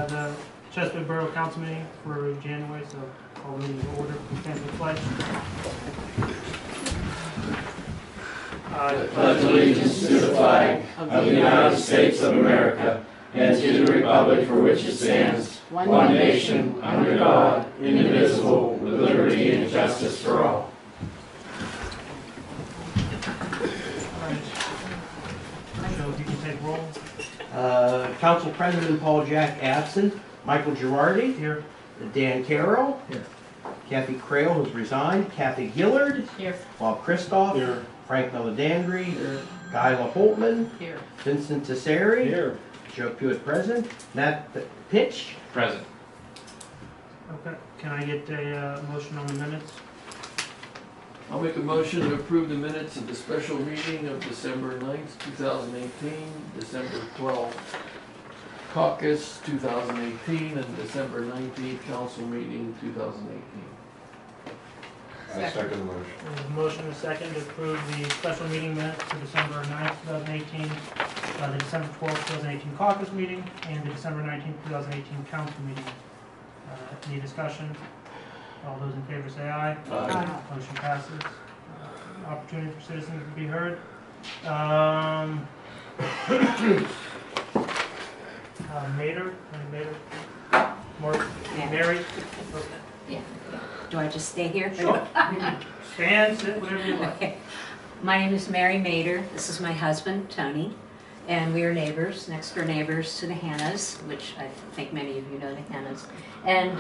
the Chesapeake Borough Council meeting for January, so all meetings in order. We stand for the pledge. I pledge allegiance to the flag of the United States of America and to the republic for which it stands, one nation, under God, indivisible, with liberty and justice for all. So if you can take roll. Council President Paul Jack absent. Michael Girardi. Here. Dan Carroll. Here. Kathy Crail has resigned. Kathy Gillard. Here. Bob Christoph. Here. Frank Meladandri. Here. Kyla Holtman. Here. Vincent Tesseri. Here. Joe Pewitt present. Matt Pitch. Present. Okay. Can I get a motion on the minutes? I'll make a motion to approve the minutes of the special meeting of December 9th, 2018, December 12th caucus 2018, and December 19th council meeting 2018. I second the motion. There's a motion and a second to approve the special meeting minutes for December 9th, 2018, the December 12th, 2018 caucus meeting, and the December 19th, 2018 council meeting. Any discussion? All those in favor say aye. Aye. Motion passes. Opportunity for citizens to be heard. Mater? Mary? Yeah. Do I just stay here? Sure. Stand, sit, whatever you like. Okay. My name is Mary Mater. This is my husband, Tony. And we are neighbors, next door neighbors to the Hannas, which I think many of you know the Hannas. And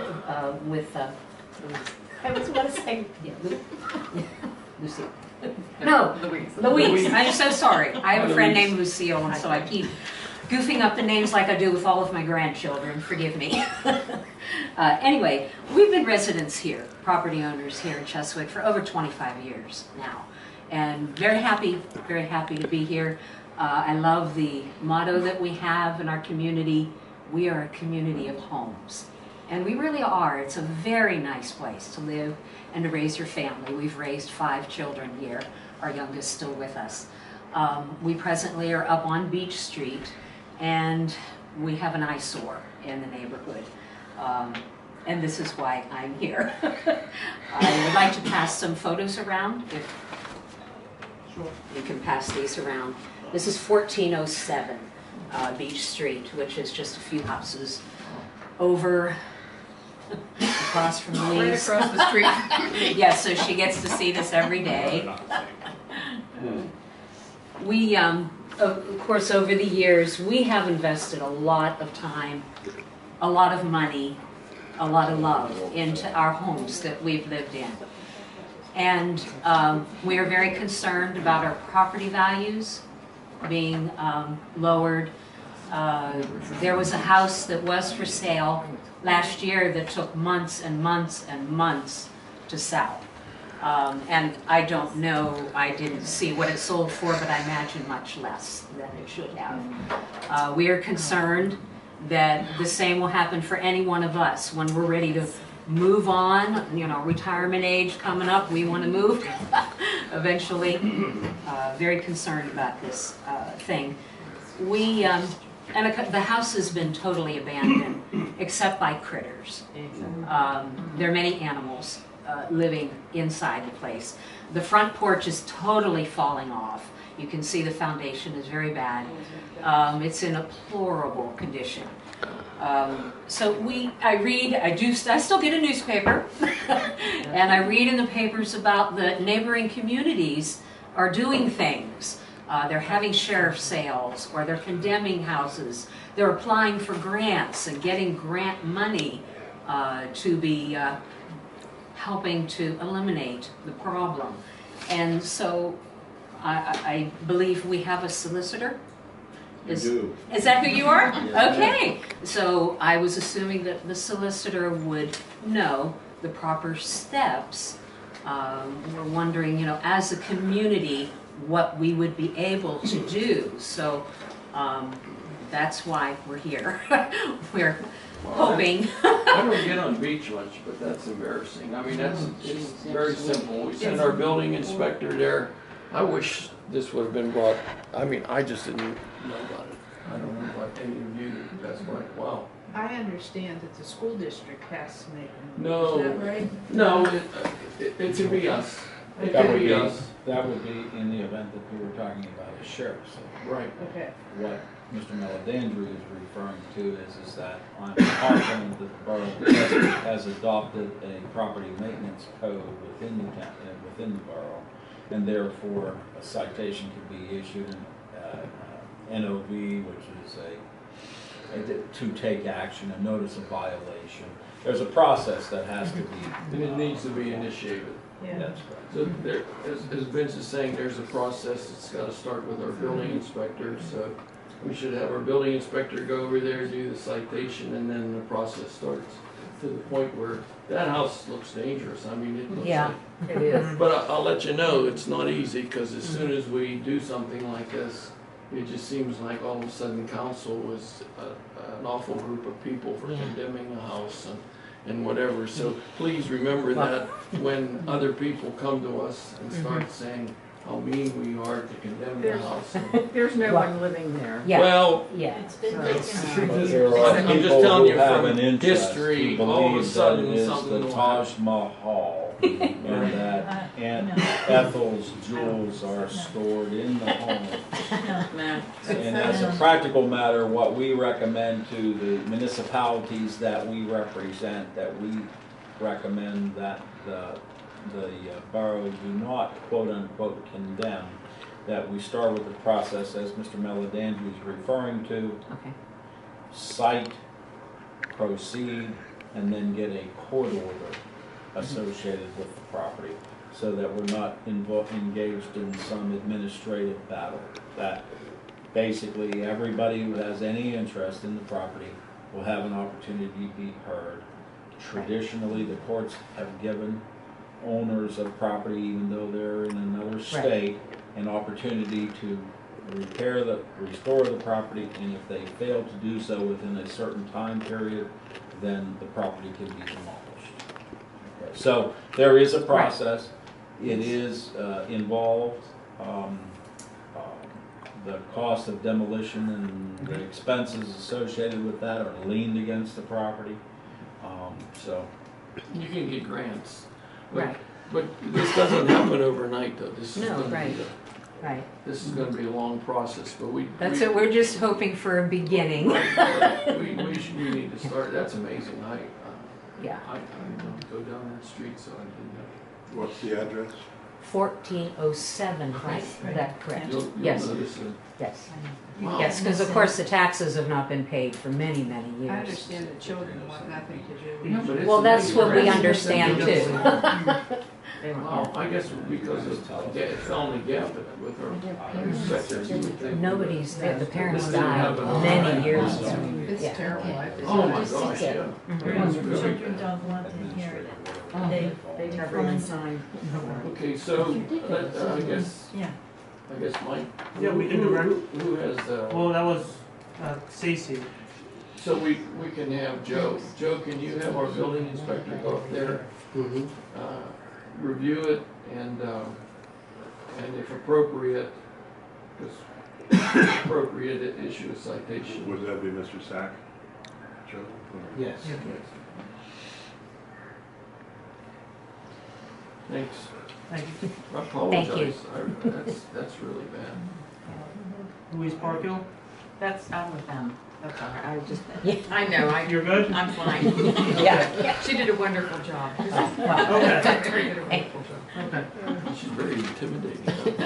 with, I was going to say, yeah, Lucy. No, Louise. I'm so sorry. I have a friend named Lucille, and so I keep goofing up the names like I do with all of my grandchildren. Forgive me. Anyway, we've been residents here, property owners here in Chesapeake for over 25 years now. And very happy to be here. I love the motto that we have in our community. We are a community of homes. And we really are. It's a very nice place to live and to raise your family. We've raised 5 children here, our youngest still with us. We presently are up on Beach Street, and we have an eyesore in the neighborhood. And this is why I'm here. I would like to pass some photos around, if Sure. you can pass these around. This is 1407 Beach Street, which is just a few houses over, across from Louise. Right across the street. Yes, so she gets to see this every day. We, of course, over the years, we have invested a lot of time, a lot of money, a lot of love into our homes that we've lived in. And we are very concerned about our property values being lowered. There was a house that was for sale last year that took months and months and months to sell. And I don't know, I didn't see what it sold for, but I imagine much less than it should have. We are concerned that the same will happen for any one of us when we're ready to move on, you know, retirement age coming up, we want to move eventually. Very concerned about this thing. We, and the house has been totally abandoned except by critters. There are many animals living inside the place. The front porch is totally falling off. You can see the foundation is very bad. It's in a deplorable condition. So I still get a newspaper, and I read in the papers about the neighboring communities are doing things. They're having sheriff sales, or they're condemning houses. They're applying for grants and getting grant money to be helping to eliminate the problem. And so I believe we have a solicitor. Is that who you are? Okay. So I was assuming that the solicitor would know the proper steps. We're wondering, you know, as a community, what we would be able to do. So that's why we're here. We're hoping. I don't get on beach much, but that's embarrassing. I mean, it's very simple. We send our building inspector there. I wish this would have been brought, I mean, I just didn't know about it. I don't know why and you viewed it, that's like, wow. I understand that the school district has to make them. No. Is that right? No, it could be us. It That could would be be, us. that would be in the event that we were talking about a sheriff. So Right. Okay. what Mr. Meledandri is referring to is that I'm confident that the borough has adopted a property maintenance code within the town, within the borough, and therefore a citation can be issued, an NOV, which is to take action, a notice of violation. There's a process that has to be. And it needs to be initiated. Yeah. That's correct. So there, as Vince is saying, there's a process. It's got to start with our building inspector. So we should have our building inspector go over there, do the citation, and then the process starts to the point where that house looks dangerous. I mean, it looks Yeah. like. It is. But I'll let you know, it's not easy, because as soon as we do something like this, it just seems like all of a sudden council was an awful group of people for Yeah. condemning a house and whatever. So please remember that when other people come to us and start saying how mean we are to condemn the There's- house. There's no one living there. Yeah, Well, yeah. It's been But There are I'm just people telling who you have from an interest history, who all of a believe that sudden it is something the will Taj Mahal, and that Aunt Ethel's jewels are stored in the home. No. And as a practical matter, what we recommend to the municipalities that we represent, that we recommend that the borough do not quote-unquote condemn, that we start with the process as Mr. Meledandri is referring to, Okay. cite, proceed, and then get a court order associated with the property, so that we're not engaged in some administrative battle. That basically everybody who has any interest in the property will have an opportunity to be heard. Traditionally, the courts have given owners of property, even though they're in another state, an opportunity to restore the property, and if they fail to do so within a certain time period, then the property can be demolished. Okay, so there is a process. It is involved. The cost of demolition and the expenses associated with that are leaned against the property. So You can get grants. But- Right, But this doesn't happen overnight, though. This is No, gonna be right. This is gonna be a long process, but that's what we're just hoping for a beginning. we need to start. That's amazing. Yeah, I didn't know to go down that street, so I didn't What's the address? 1407, right? Is that correct? know. You'll Yes. notice it. Yes, Wow. yes, because of course the taxes have not been paid for many, many I years. understand the children want nothing to do. Yeah, but it's Well, that's what we amazing. understand too. They want- Wow, I guess because of Felony Gap with our inspectors, you would think. Nobody's, the parents This didn't died happen. many years ago. It's Yeah. terrible. Oh my gosh, yeah. Mhm. It's really Children bad. don't want to inherit it. Oh, They Every find time. Okay, so, I guess, Yeah. Mike. Yeah, we can direct. Who has, Well, that was Stacy. so we can have Joe. Joe, can you have our building inspector go up there, Mhm. review it, and if appropriate, because appropriate, issue a citation. Would that be Mr. Sack? Joe? Or- Yes. Yeah. Thanks. Thank you. I apologize. Thank you. That's really bad. Louise Parkhill, I'm with them. That's all right. I just, Yeah. I know, you're good? I'm fine. Yeah. She did a wonderful job. Okay. Very good, a wonderful job. Okay. She's very intimidating.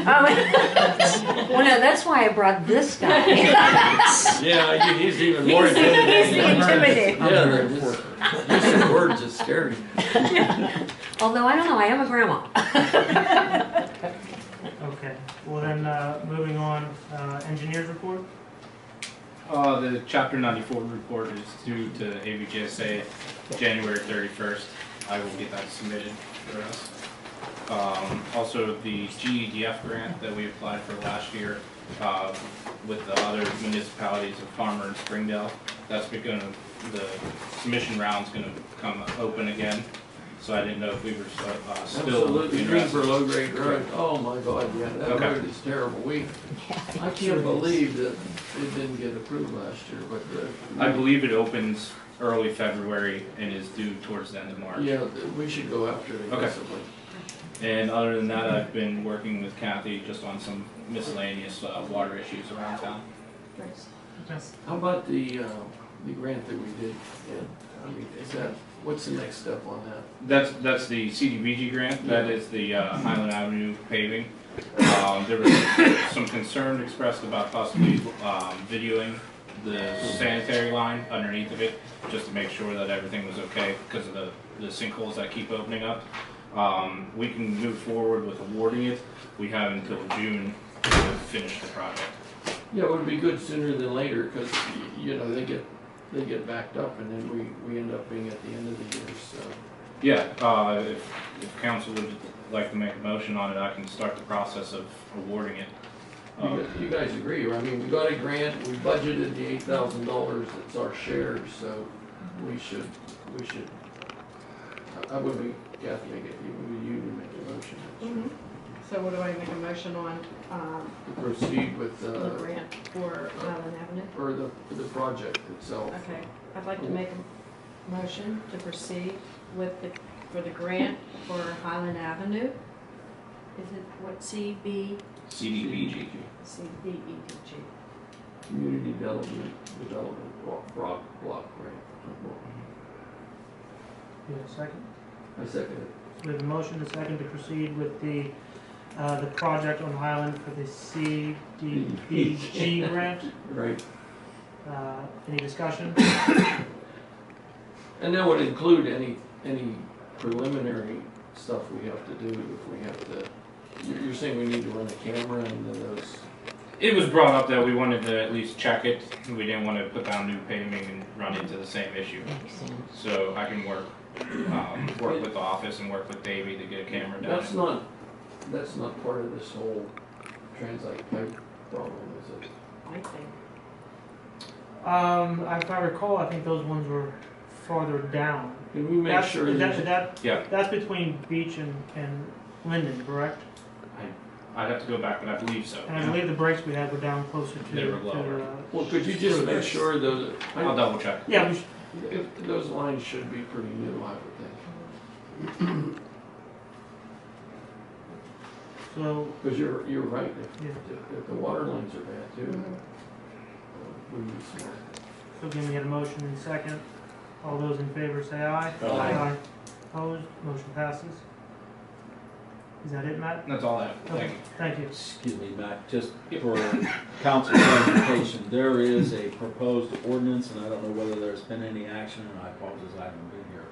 Oh, well, no, that's why I brought this guy. Yeah, he's even more He's intimidating. the intimidating. Yeah, they're just, using words is scary. Although, I don't know, I am a grandma. Okay, well then, moving on, engineers report? The Chapter 94 report is due to AVGSA January 31st. I will get that submitted for us. Also, the GEDF grant that we applied for last year with the other municipalities of Farmer and Springdale, that's the submission round's going to come open again. So I didn't know if we were still Absolutely, green for interested. low grade road. Oh my God, yeah, that Okay. road is terrible. I can't believe that it didn't get approved last year, but I believe it opens early February and is due towards the end of March. yeah, we should go after it aggressively. And other than that, I've been working with Kathy just on some miscellaneous water issues around town. How about the grant that we did? Yeah, I mean, is that, what's the next step on that? That's the CDBG grant. That is the Highland Avenue paving. There was some concern expressed about possibly videoing the sanitary line underneath of it, just to make sure that everything was okay because of the sinkholes that keep opening up. We can move forward with awarding it. We have until June to finish the project. Yeah, it would be good sooner than later, because, you know, they get backed up, and then we end up being at the end of the year, so. Yeah, if council would like to make a motion on it, I can start the process of awarding it. You guys agree, right? I mean, we got a grant, we budgeted the $8,000, it's our share, so we should, I would be, Kathy, I get you to make a motion. Mhm. So what do I make a motion on, To proceed with, the grant for Highland Avenue? or the project itself. Okay, I'd like to make a motion to proceed with for the grant for Highland Avenue. Is it what CDBG? Community Development Block Grant. You have a second? I second it. So we have a motion, a second, to proceed with the project on Highland for the CDBG grant. Right. Any discussion? And that would include any preliminary stuff we have to do if we have to, you're saying we need to run a camera and then those, It was brought up that we wanted to at least check it. We didn't want to put down new paving and run into the same issue. So I can work with the office and work with Davey to get a camera down. that's not part of this whole transite pipe problem, is it? I think. If I recall, I think those ones were farther down. Can we make That's- sure is there's, Yeah. That's between Beach and Linden, correct? I'd have to go back, but I believe so. And I believe the brakes we had were down closer to. They were lower. well, could you just make sure those, I'll double check. Yeah, we if those lines should be pretty new, I would think. so, Because you're right, yeah, if the water lines are bad too, we need some. so again, we had a motion and a second. All those in favor say aye. Aye. Opposed, motion passes. Is that it, Matt? That's all I have. Thank Okay, you. thank you. Excuse me, Matt, just for council clarification, there is a proposed ordinance, and I don't know whether there's been any action, and I apologize, I haven't been here,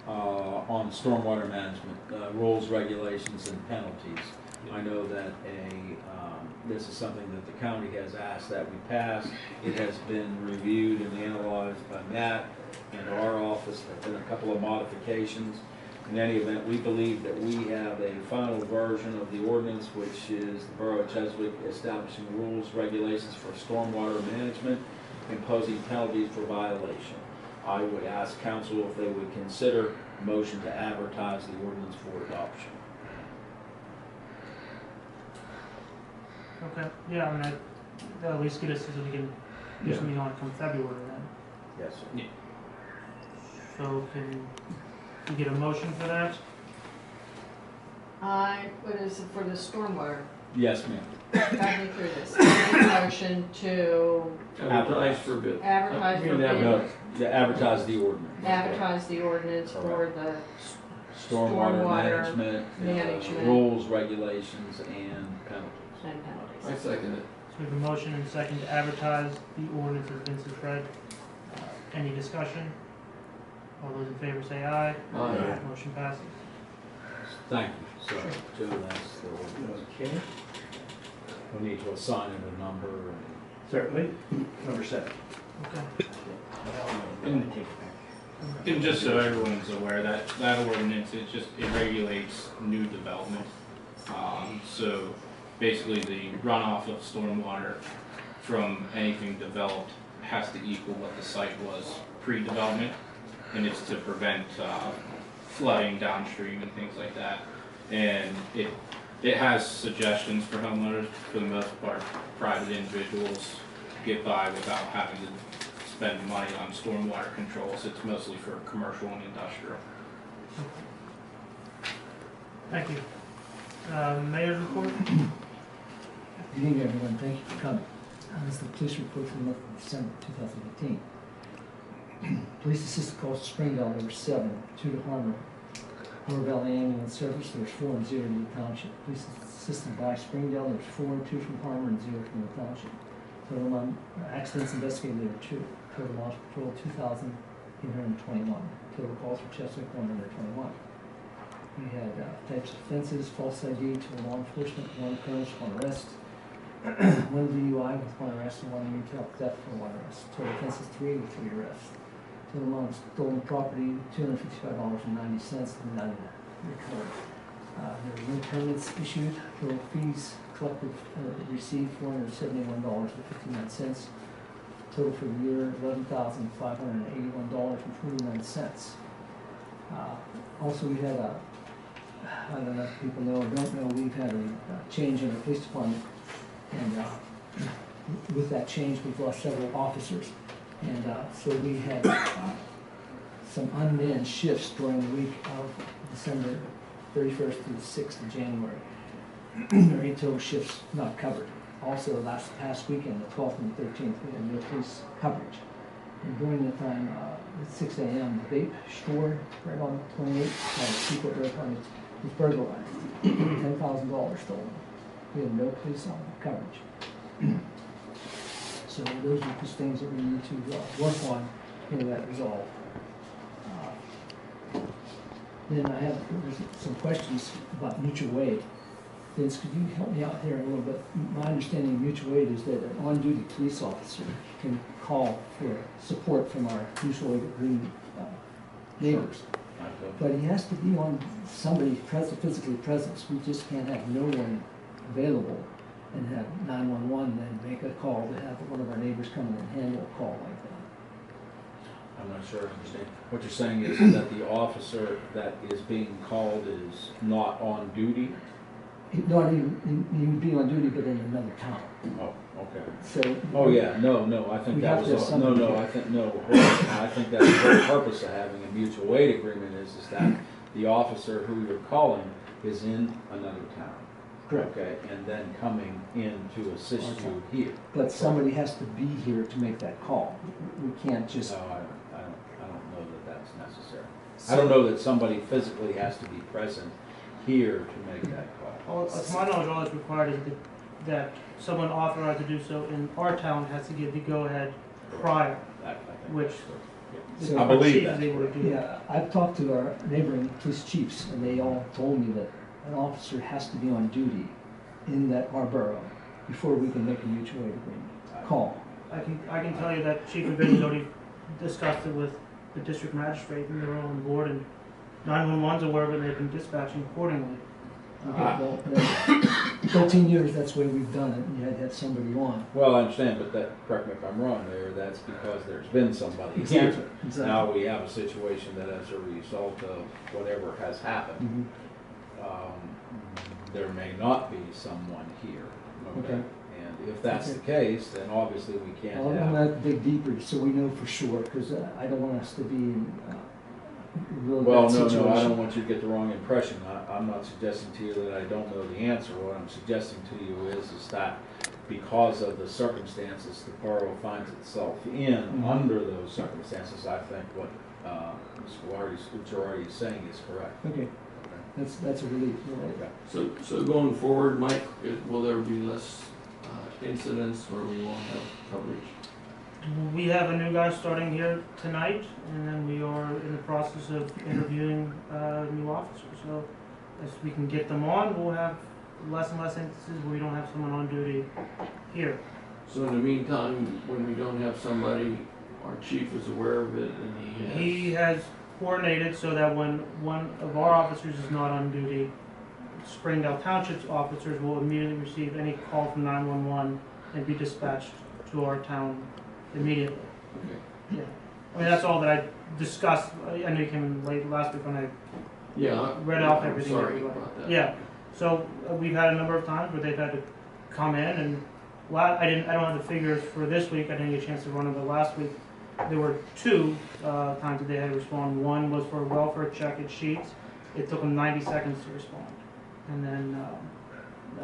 on stormwater management, rules, regulations, and penalties. I know that this is something that the county has asked that we pass. It has been reviewed and analyzed by Matt and our office. There have been a couple of modifications. In any event, we believe that we have a final version of the ordinance, which is the Borough of Cheswick establishing rules, regulations for stormwater management, imposing penalties for violation. I would ask council if they would consider a motion to advertise the ordinance for adoption. Okay, yeah, I mean, that'll at least get us so we can do something on it come February then. Yes, sir. So can we get a motion for that? What is it for the stormwater? Yes, ma'am. Guide me through this. I make a motion to Advertise for bid. advertise for No, bid, yeah, advertise the ordinance. advertise the ordinance for the Stormwater stormwater management, rules, regulations, and penalties. and penalties. I second it. So we have a motion and a second to advertise the ordinance as Vince has read. Any discussion? All those in favor say aye. Aye. Motion passes. Thank you. So, Joe, that's the ordinance. Okay, We need to assign it a number and. certainly. Number 7. Okay. And just so everyone's aware, that ordinance, it regulates new development. So basically the runoff of stormwater from anything developed has to equal what the site was pre-development. And it's to prevent flooding downstream and things like that. And it has suggestions for homeowners. For the most part, private individuals get by without having to spend money on stormwater controls. It's mostly for commercial and industrial. Thank you. Mayor's report? Good evening, everyone. Thank you for coming. This is the police report for the month of December 2018. Police assistant calls to Springdale, there were 7, 2 to Harmon. Lower Valley Ambulance Service, there was 4 and 0 to the township. Police assistant by Springdale, there was 4 and 2 from Harmon and 0 from the township. Total accidents investigated, there were 2. Total loss patrol, 2,821. Total calls for Cheswick, 121. We had types of offenses: false ID to law enforcement, 1 occurrence, 1 arrest, 1 DUI with 1 arrest, and 1 retail theft for 1 arrest. Total offenses 3 with 3 arrests. Total amount of stolen property $255.90 and none recovered. There were no permits issued. Total fees collected received $471.59. Total for the year $11,581.49. Also, we had a, I don't know if people know or don't know, we've had a change in our police department, and with that change, we've lost several officers, and so we had some unmanned shifts during the week of December 31st to the 6th of January. There are 8 total shifts not covered. Also, past weekend, the 12th and the 13th, we had no police coverage. And during the time, at 6 a.m., the vape store right on 28th, secret right on it, was burglarized. $10,000 stolen. We had no police on coverage. So those are just things that we need to work on in that resolve. Then there's some questions about mutual aid. Vince, could you help me out here a little bit? My understanding of mutual aid is that an on-duty police officer can call for support from our mutual aid agreement neighbors. But he has to be on somebody physically present. We just can't have no one available and have 911 and make a call to have one of our neighbors come in and handle a call like that. I'm not sure I understand. What you're saying is that the officer that is being called is not on duty? He would be on duty, but in another town. Oh, okay. So. Oh, yeah, no, I think that was, I think that's the whole purpose of having a mutual aid agreement is that the officer who you're calling is in another town. Correct. Okay, and then coming in to assist you here. But somebody has to be here to make that call. We can't just. No, I don't know that that's necessary. I don't know that somebody physically has to be present here to make that call. To my knowledge, all that's required is that someone authorized to do so in our town has to give the go-ahead prior, which So I believe chief that. is able to do. Yeah, I've talked to our neighboring police chiefs, and they all told me that an officer has to be on duty in our borough before we can make a mutual aid agreement call. I can tell you that Chief Revision's already discussed it with the district magistrate, and they're all on board, and 911's aware of it, and they've been dispatching accordingly. Well, 13 years, that's the way we've done it. You had to have somebody on. Well, I understand, but correct me if I'm wrong there, that's because there's been somebody Exactly. here. Exactly. Now we have a situation that as a result of whatever has happened, there may not be someone here. Okay. And if that's the case, then obviously we can't Well, I'm have. gonna dig deeper so we know for sure, because I don't want us to be in a really Well, bad situation. no, I don't want you to get the wrong impression. I'm not suggesting to you that I don't know the answer. What I'm suggesting to you is that because of the circumstances the borough finds itself in, under those circumstances, I think what Mr. Girardi is saying is correct. Okay, that's a relief. Okay. So going forward, Mike, will there be less incidents where we won't have coverage? We have a new guy starting here tonight, and then we are in the process of interviewing new officers. So as we can get them on, we'll have less and less instances where we don't have someone on duty here. So in the meantime, when we don't have somebody, our chief is aware of it and He has coordinated so that when one of our officers is not on duty, Springdale Township's officers will immediately receive any call from 911 and be dispatched to our town immediately. Okay. Yeah. I mean, that's all that I discussed. I know you came in late last week when I Yeah. read off I'm everything. Sorry everybody- about that. Yeah, so we've had a number of times where they've had to come in and, I don't have the figures for this week, I didn't get a chance to run them, but last week, there were two times that they had to respond. One was for a welfare check at Sheets, it took them 90 seconds to respond. And then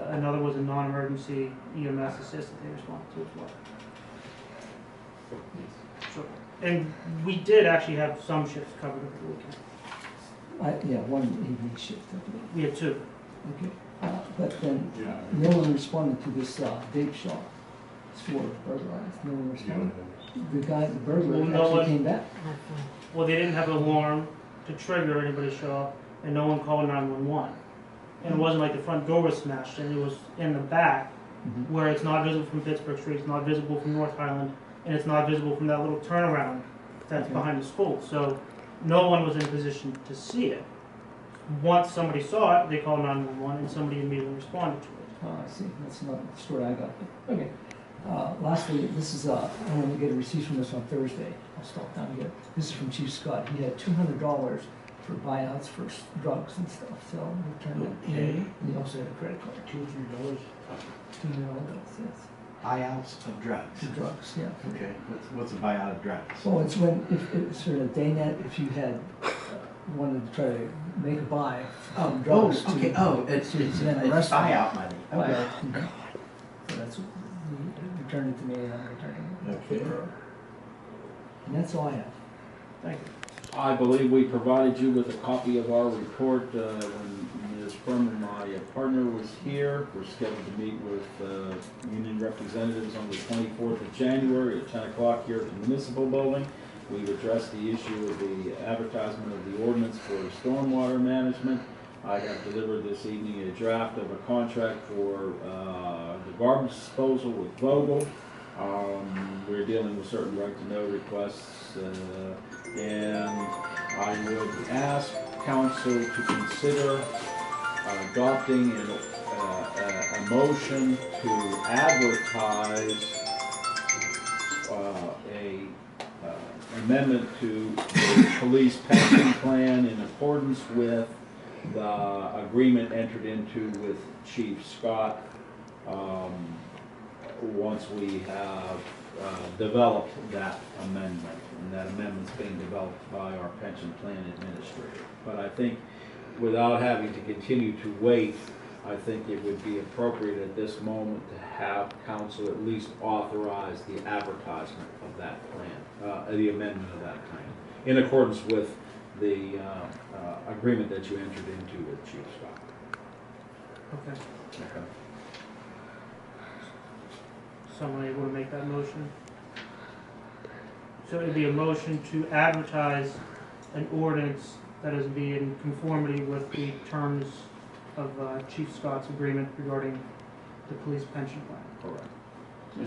another was a non-emergency EMS assist that they responded to as well. So, and we did actually have some shifts covered over the weekend. Yeah, one evening shift, I believe. We had two. Okay, but then Yeah. no one responded to this vape shop store burglarized. No one responded. The guy, the burglar Well, no actually one- came back. Well, they didn't have an alarm to trigger anybody to show up, and no one called 911. And it wasn't like the front door was smashed, and it was in the back, Mhm. where it's not visible from Pittsburgh Street, it's not visible from North Highland, and it's not visible from that little turnaround that's Okay. behind the school. So no one was in a position to see it. Once somebody saw it, they called 911, and somebody immediately responded to it. Oh, I see. That's not the story I got. Okay. Lastly, this is, I'm going to get a receipt from this on Thursday. I'll stop down here. This is from Chief Scott. He had $200 for buyouts for drugs and stuff, so we turned it in. Okay. And he also had a credit card. $200 $200, yes. buyouts of drugs. For drugs, yeah. Okay, what's a buyout of drugs? So it's when, if it's sort of day net, if you had wanted to try to make a buy from drugs to. Okay, it's then a restaurant. buyout money. Okay. Buyout. So that's, he returned it to me and I'm returning it. Okay. And that's all I have. Thank you. I believe we provided you with a copy of our report when Ms. Furman, my partner, was here. We're scheduled to meet with union representatives on the 24th of January at 10 o'clock here at the municipal building. We've addressed the issue of the advertisement of the ordinance for stormwater management. I have delivered this evening a draft of a contract for the garbage disposal with Vogel. We're dealing with certain right-to-know requests, and I would ask council to consider adopting a motion to advertise a amendment to the police pension plan in accordance with the agreement entered into with Chief Scott. Once we have developed that amendment, and that amendment's being developed by our pension plan administrator. But I think without having to continue to wait, I think it would be appropriate at this moment to have council at least authorize the advertisement of that plan, the amendment of that plan, in accordance with the agreement that you entered into with Chief Scott. Okay. Okay. Someone able to make that motion? So it'd be a motion to advertise an ordinance that is be in conformity with the terms of Chief Scott's agreement regarding the police pension plan. Correct.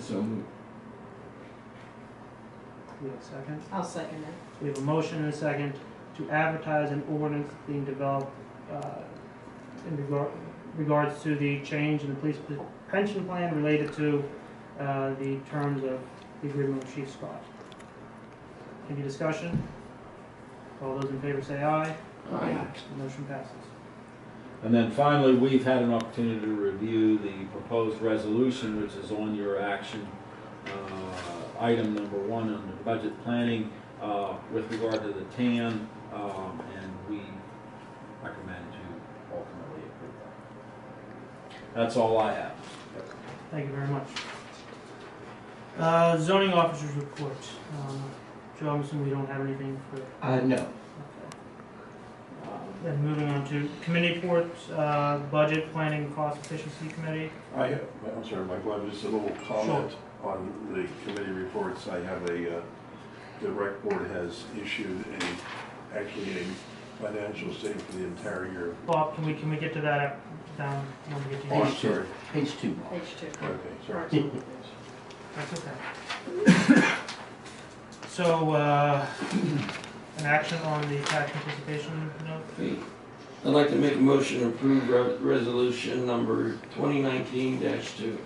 So moved. We have a second? I'll second it. We have a motion and a second to advertise an ordinance being developed in regards to the change in the police pension plan related to the terms of the agreement with Chief Scott. Any discussion? All those in favor say aye. Aye. The motion passes. And then finally, we've had an opportunity to review the proposed resolution, which is on your action, item number 1 under budget planning, with regard to the TAN, and we recommend to ultimately approve that. That's all I have. Thank you very much. Zoning officers report. Joe, I'm assuming we don't have anything for. No. Okay. Then moving on to committee reports, budget planning cost efficiency committee. I'm sorry, Michael, I have just a little comment on the committee reports. I have the rec board has issued actually a financial statement for the entire year. Bob, can we get to that down when we get to Oh, I'm you? sorry. Page 2. Page 2. Okay, sorry. That's okay. So, an action on the tax anticipation note? Okay. I'd like to make a motion to approve resolution number 2019-2.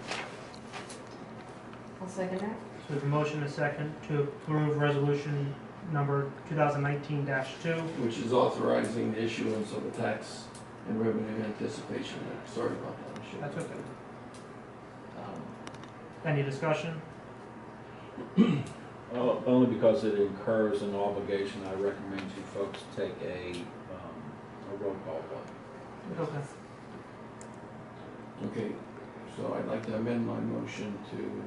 I'll second that. So we have a motion and a second to approve resolution number 2019-2. which is authorizing the issuance of a tax and revenue anticipation note. Sorry about that, Michelle. That's okay. Um, Any discussion? Only because it incurs an obligation, I recommend you folks take a roll call vote. Okay. Okay, so I'd like to amend my motion to,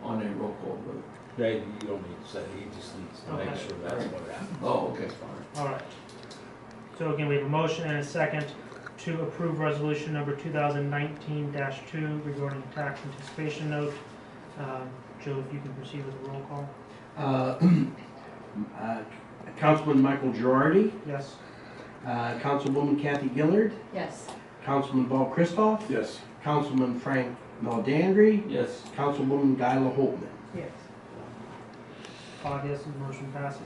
on a roll call vote. Jay, you don't need to say, he just needs to make Okay. sure that's what happened. Oh, okay, fine. All right. So again, we have a motion and a second to approve resolution number 2019-2 regarding tax anticipation note. Joe, if you can proceed with the roll call. Councilman Michael Girardi, Yes? Councilwoman Kathy Gillard, Yes. Councilman Paul Christoph, Yes. Councilman Frank Meldandri, Yes, Councilwoman Guyla Holtman. Yes. 5 yeses, motion passes.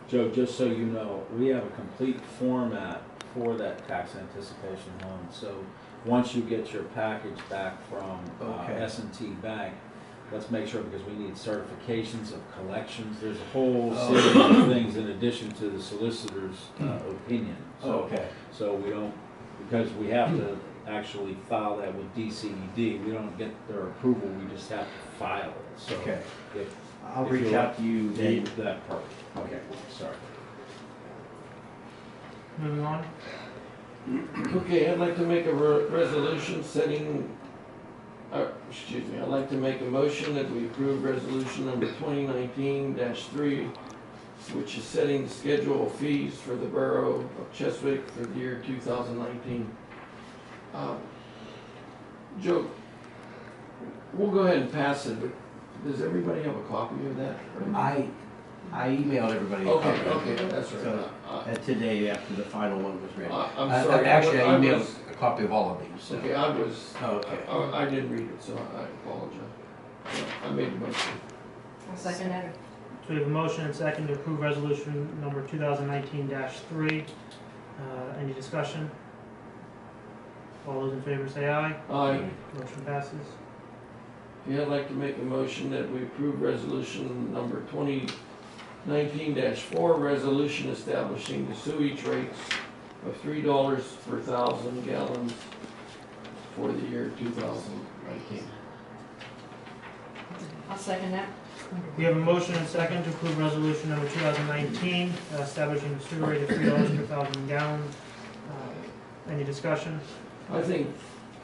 Joe, just so you know, we have a complete format for that tax anticipation loan. So once you get your package back from Okay. S&T Bank, let's make sure, because we need certifications of collections. There's a whole series of things in addition to the solicitor's opinion. So we don't, because we have to actually file that with DCED. We don't get their approval, we just have to file it. So Okay. if I'll If reach you're out to you need then. that part, Okay. sorry. Moving on. okay, I'd like to make a resolution setting, I'd like to make a motion that we approve resolution number 2019-3, which is setting the schedule of fees for the Borough of Cheswick for the year 2019. Joe, we'll go ahead and pass it, but does everybody have a copy of that? I emailed everybody. a Okay, copy. okay, that's right. So, Today after the final one was ready. I'm sorry. Actually, I emailed was- a copy of all of these. So. Okay, I was, Okay. I didn't read it, so I apologize. I made the motion. I'll second that. So we have a motion and second to approve resolution number 2019-3. Any discussion? All those in favor say aye. Aye. Motion passes. Yeah, I'd like to make a motion that we approve resolution number 2019-4, resolution establishing the sewage rates of $3 per 1,000 gallons for the year 2019. I'll second that. We have a motion and second to approve resolution number 2019, establishing the sewer rate of $3 per 1,000 gallons. Any discussion? I think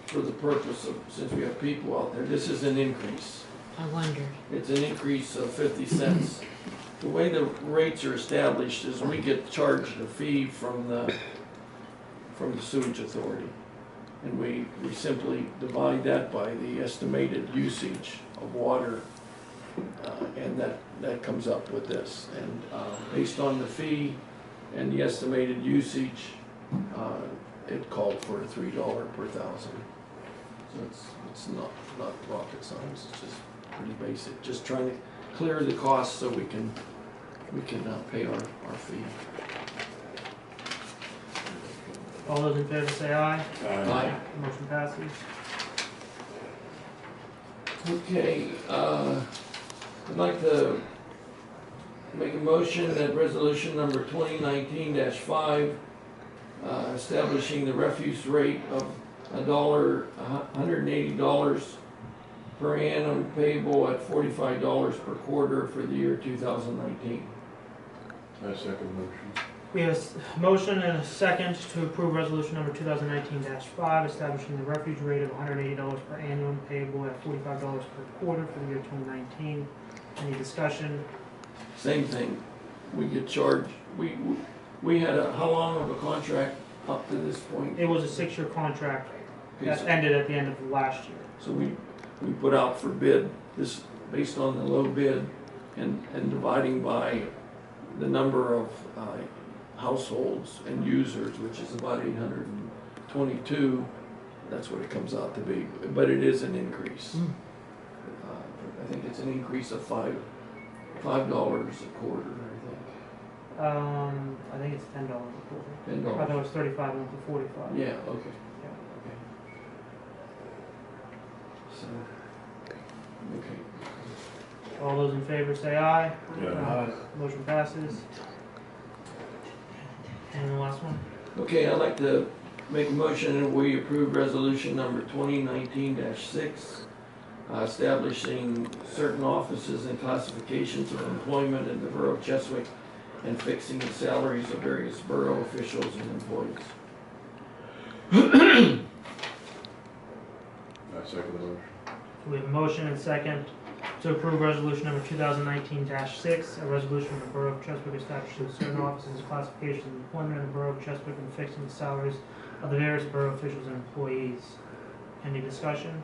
for the purpose of, since we have people out there, this is an increase. I wondered. It's an increase of 50 cents. The way the rates are established is we get charged a fee from the sewage authority. And we simply divide that by the estimated usage of water, and that comes up with this. And based on the fee and the estimated usage, it called for $3 per 1,000. So it's not rocket science, it's just pretty basic, just trying to clear the costs so we can pay our fee. All those in favor say aye. Aye. Motion passes. Okay, I'd like to make a motion that resolution number 2019-5, establishing the refuse rate of $180 per annum payable at $45 per quarter for the year 2019. I second motion. We have a motion and a second to approve resolution number 2019-5, establishing the refuge rate of $180 per annum payable at $45 per quarter for the year 2019. Any discussion? Same thing, we get charged, we had how long of a contract up to this point? It was a 6-year contract Okay, that ended at the end of last year. So we put out for bid, this based on the low bid and dividing by the number of households and users, which is about 822, that's what it comes out to be, but it is an increase. I think it's an increase of $5 a quarter, I think it's $10 a quarter. I think. I thought $10. it was 35 and went to 45. Yeah, okay. So, okay. All those those in favor say aye. Yeah. Motion passes. And the last one? Okay, I'd like to make a motion that we approve resolution number 2019-6, establishing certain offices and classifications of employment in the Borough of Cheswick and fixing the salaries of various borough officials and employees. I second the motion. We have a motion and second to approve resolution number 2019-6, a resolution of the Borough of Cheswick establishing certain offices, classifications, and employment in the Borough of Cheswick and fixing the salaries of the various borough officials and employees. Any discussion?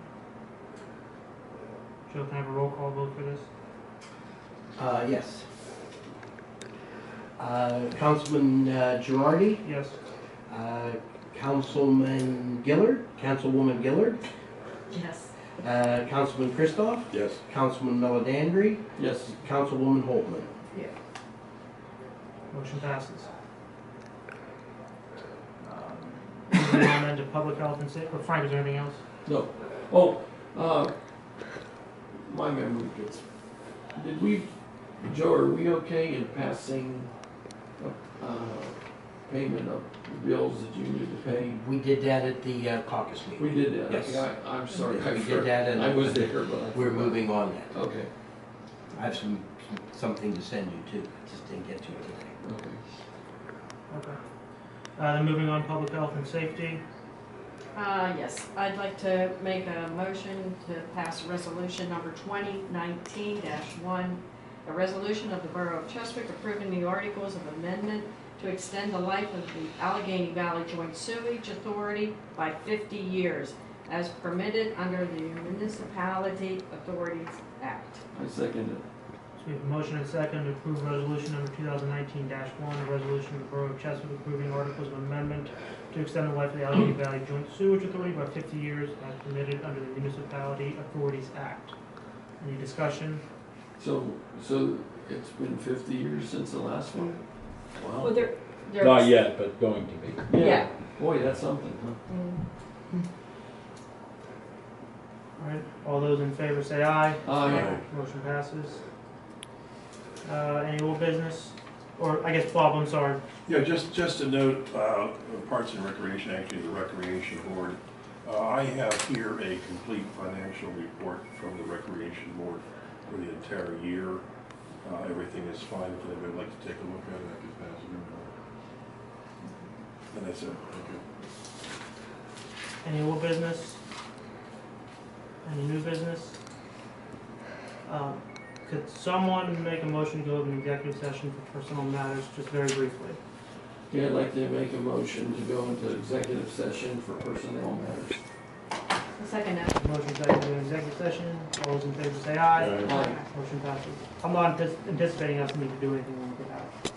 Joe, can I have a roll call vote for this? Yes. Councilman Girardi, Yes. Councilman Gillard, Councilwoman Gillard, Yes. Councilman Christoph, Yes. Councilman Meledandri, Yes. Councilwoman Holtman. Motion passes. Moving on then to public health and safety. Frank, is there anything else? No. Oh, my memory gets, did we, Joe, are we okay in passing payment of the bills that you need to pay? We did that at the caucus meeting. We did that. Yes. Okay, I'm sorry. We did that and I was there, but I we're forgot. moving on that. Okay, I have something to send you too, just didn't get to it today. okay. Okay. Then moving on, public health and safety. Yes, I'd like to make a motion to pass resolution number 2019-1, a resolution of the Borough of Cheswick approving the articles of amendment to extend the life of the Allegheny Valley Joint Sewage Authority by 50 years, as permitted under the Municipality Authorities Act. I second it. So we have a motion and second to approve resolution number 2019-1, a resolution of the Borough of Cheswick approving articles of amendment to extend the life of the Allegheny Valley Joint Sewage Authority by 50 years as permitted under the Municipality Authorities Act. Any discussion? So it's been 50 years since the last one? Well, Wow. there's. Not yet, but going to be. Yeah. Boy, that's something, huh? Mm. All right, all those in favor say aye. Aye. Motion passes. Any old business? Or, I guess, Bob, I'm sorry. Yeah, just a note, Parks and Recreation, actually the Recreation Board. I have here a complete financial report from the Recreation Board for the entire year. Everything is fine. If anybody would like to take a look at it, I could pass it around. And that's it. Thank you. Any old business? Any new business? Could someone make a motion to go to an executive session for personal matters, just very briefly? Yeah, I'd like to make a motion to go into executive session for personnel matters. Second that. Motion second to go to executive session. All those in favor say aye. Aye. Motion passes. I'm not anticipating us need to do anything when we get out.